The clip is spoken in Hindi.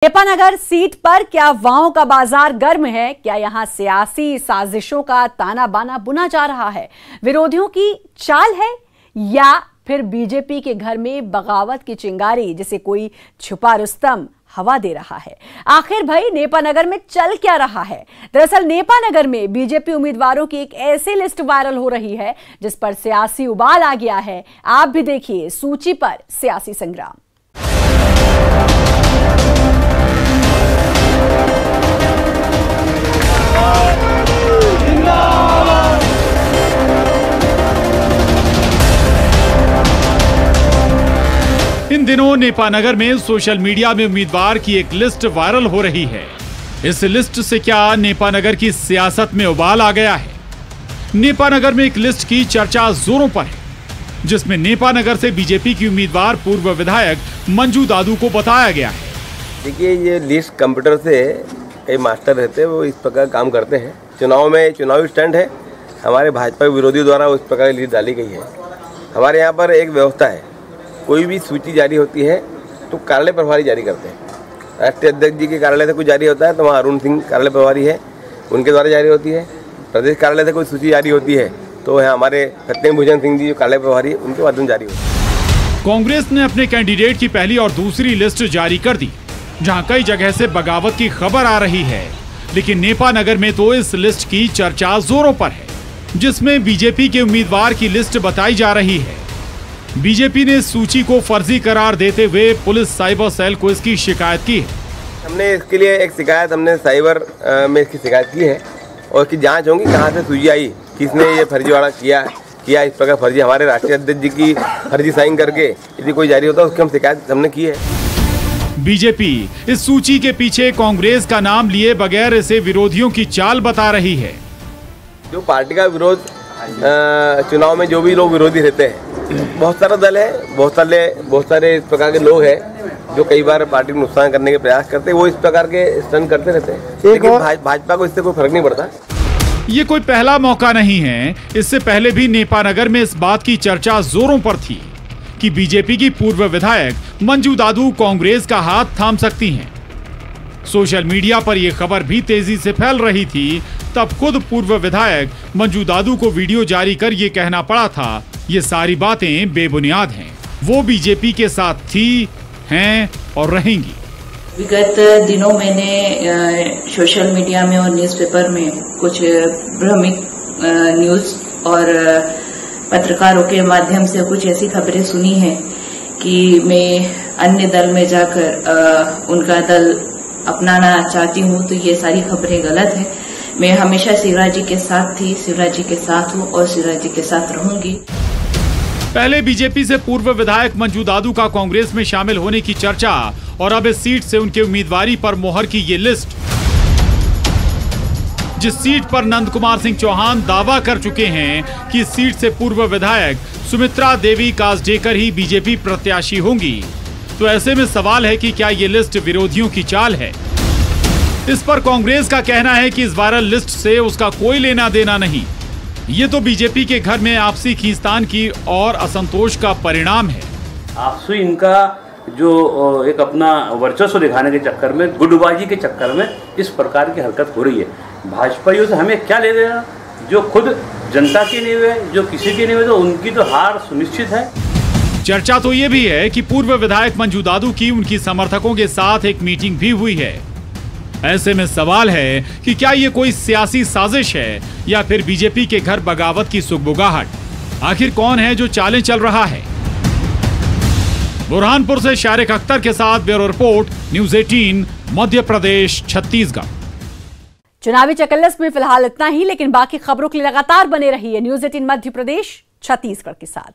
नेपानगर सीट पर क्या वावों का बाजार गर्म है? क्या यहां सियासी साजिशों का ताना बाना बुना जा रहा है? विरोधियों की चाल है या फिर बीजेपी के घर में बगावत की चिंगारी जिसे कोई छुपा रुस्तम हवा दे रहा है? आखिर भाई नेपानगर में चल क्या रहा है? दरअसल नेपानगर में बीजेपी उम्मीदवारों की एक ऐसी लिस्ट वायरल हो रही है जिस पर सियासी उबाल आ गया है। आप भी देखिए सूची पर सियासी संग्राम। इन दिनों नेपानगर में सोशल मीडिया में उम्मीदवार की एक लिस्ट वायरल हो रही है। इस लिस्ट से क्या नेपानगर की सियासत में उबाल आ गया है? नेपानगर में एक लिस्ट की चर्चा जोरों पर है जिसमें नेपानगर से बीजेपी की उम्मीदवार पूर्व विधायक मंजू दादू को बताया गया है। देखिए, ये लिस्ट कंप्यूटर से कई मास्टर रहते हैं, वो इस प्रकार काम करते हैं। चुनाव में चुनावी स्टंट है, हमारे भाजपा विरोधी द्वारा उस प्रकार की लिस्ट डाली गई है। हमारे यहाँ पर एक व्यवस्था है, कोई भी सूची जारी होती है तो कार्यालय प्रभारी जारी करते हैं। राष्ट्रीय अध्यक्ष जी के कार्यालय से कुछ जारी होता है तो वहाँ अरुण सिंह कार्यालय प्रभारी है, उनके द्वारा जारी होती है। प्रदेश कार्यालय से कोई सूची जारी होती है तो है हमारे सत्यभूषण सिंह जी जो कार्यालय प्रभारी, उनके माध्यम जारी होती है। कांग्रेस ने अपने कैंडिडेट की पहली और दूसरी लिस्ट जारी कर दी, जहां कई जगह से बगावत की खबर आ रही है। लेकिन नेपानगर में तो इस लिस्ट की चर्चा जोरों पर है, जिसमें बीजेपी के उम्मीदवार की लिस्ट बताई जा रही है। बीजेपी ने सूची को फर्जी करार देते हुए पुलिस साइबर सेल को इसकी शिकायत की है। हमने इसके लिए एक शिकायत हमने साइबर में इसकी शिकायत की है और इसकी जांच होगी कहाँ से सूची आई, किसने ये फर्जीवाड़ा किया इस प्रकार फर्जी। हमारे राष्ट्रीय अध्यक्ष जी की फर्जी साइन करके यदि कोई जारी होता है उसकी हम शिकायत हमने की है। बीजेपी इस सूची के पीछे कांग्रेस का नाम लिए बगैर इसे विरोधियों की चाल बता रही है। जो पार्टी का विरोध चुनाव में जो भी लोग विरोधी रहते हैं, बहुत सारा दल है, बहुत सारे इस प्रकार के लोग हैं जो कई बार पार्टी को नुकसान करने के प्रयास करते हैं, वो इस प्रकार के स्टंट करते रहते हैं। लेकिन भाजपा को इससे कोई फर्क नहीं पड़ता। ये कोई पहला मौका नहीं है, इससे पहले भी नेपानगर में इस बात की चर्चा जोरों पर थी कि बीजेपी की पूर्व विधायक मंजू दादू कांग्रेस का हाथ थाम सकती हैं। सोशल मीडिया पर यह खबर भी तेजी से फैल रही थी, तब खुद पूर्व विधायक मंजू दादू को वीडियो जारी कर ये कहना पड़ा था, ये सारी बातें बेबुनियाद हैं। वो बीजेपी के साथ थी, हैं और रहेंगी। विगत दिनों मैंने सोशल मीडिया में और न्यूज़पेपर में कुछ भ्रमिक न्यूज और पत्रकारों के माध्यम से कुछ ऐसी खबरें सुनी हैं कि मैं अन्य दल में जाकर उनका दल अपनाना चाहती हूं, तो ये सारी खबरें गलत है। मैं हमेशा शिवराज जी के साथ थी, शिवराज जी के साथ हूं और शिवराज जी के साथ रहूंगी। पहले बीजेपी से पूर्व विधायक मंजू दादू का कांग्रेस में शामिल होने की चर्चा और अब इस सीट से उनके उम्मीदवारी पर मोहर की ये लिस्ट, जिस सीट पर नंद कुमार सिंह चौहान दावा कर चुके हैं कि इस सीट से पूर्व विधायक सुमित्रा देवी कासडेकर ही बीजेपी प्रत्याशी होंगी, तो ऐसे में सवाल है कि क्या ये लिस्ट विरोधियों की चाल है? इस पर कांग्रेस का कहना है कि इस वायरल लिस्ट से उसका कोई लेना देना नहीं, ये तो बीजेपी के घर में आपसी खींचतान की और असंतोष का परिणाम है। आपसी इनका जो एक अपना वर्चस्व दिखाने के चक्कर में, गुटबाजी के चक्कर में इस प्रकार की हरकत हो रही है। भाजपाइयों से हमें क्या ले लेना, जो खुद जनता की नहीं हुए, जो किसी की नहीं हुए, तो उनकी तो हार सुनिश्चित है। चर्चा तो ये भी है कि पूर्व विधायक मंजू दादू की उनकी समर्थकों के साथ एक मीटिंग भी हुई है। ऐसे में सवाल है कि क्या ये कोई सियासी साजिश है या फिर बीजेपी के घर बगावत की सुगबुगाहट? आखिर कौन है जो चालें चल रहा है? बुरहानपुर से शारिक अख्तर के साथ bureau report, news 18 Madhya Pradesh Chhattisgarh. चुनावी चकल्लस में फिलहाल इतना ही, लेकिन बाकी खबरों के लिए लगातार बने रहिए न्यूज़ 18 मध्य प्रदेश छत्तीसगढ़ के साथ।